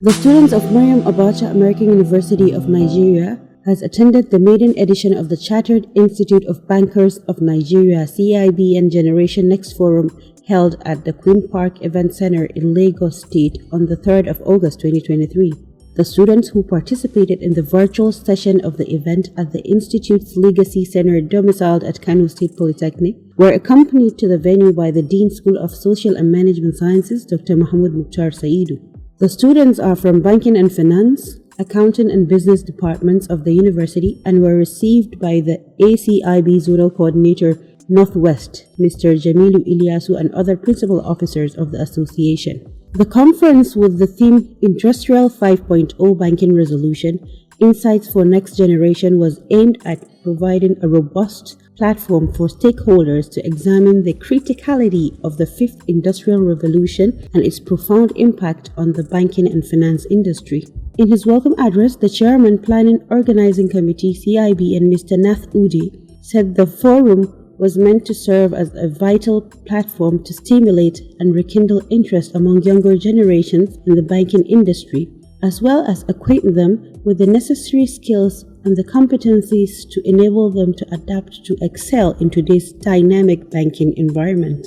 The students of Maryam Abacha American University of Nigeria has attended the maiden edition of the Chartered Institute of Bankers of Nigeria (CIBN) Generation Next Forum held at the Queen Park Event Center in Lagos State on the 3rd of August 2023. The students who participated in the virtual session of the event at the Institute's Legacy Center domiciled at Kano State Polytechnic were accompanied to the venue by the Dean School of Social and Management Sciences, Dr. Mahmoud Mukhtar Saidu. The students are from Banking and Finance, Accounting and Business departments of the university and were received by the ACIB Zonal Coordinator Northwest, Mr. Jamilu Ilyasu, and other principal officers of the association. The conference with the theme Industrial 5.0 Banking Resolution, Insights for Next Generation was aimed at providing a robust platform for stakeholders to examine the criticality of the fifth industrial revolution and its profound impact on the banking and finance industry. In his welcome address, the Chairman, Planning Organizing Committee (CIB) Mr. Nath Udi said the forum was meant to serve as a vital platform to stimulate and rekindle interest among younger generations in the banking industry, as well as equip them with the necessary skills and the competencies to enable them to adapt to excel in today's dynamic banking environment.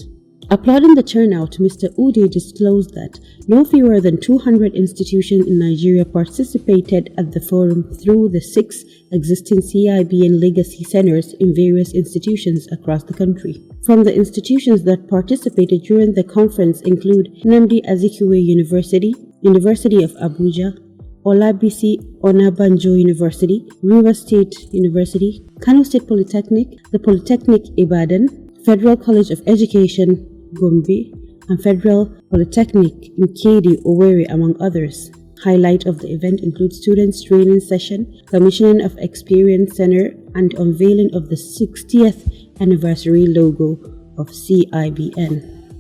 Applauding the turnout, Mr. Udi disclosed that no fewer than 200 institutions in Nigeria participated at the forum through the 6 existing CIB and legacy centers in various institutions across the country. From the institutions that participated during the conference include Nnamdi Azikiwe University, University of Abuja, Olabisi Onabanjo University, Rivers State University, Kano State Polytechnic, the Polytechnic Ibadan, Federal College of Education, Gombe, and Federal Polytechnic Nkedi Owerri, among others. Highlight of the event includes students' training session, commissioning of Experience Center, and unveiling of the 60th anniversary logo of CIBN.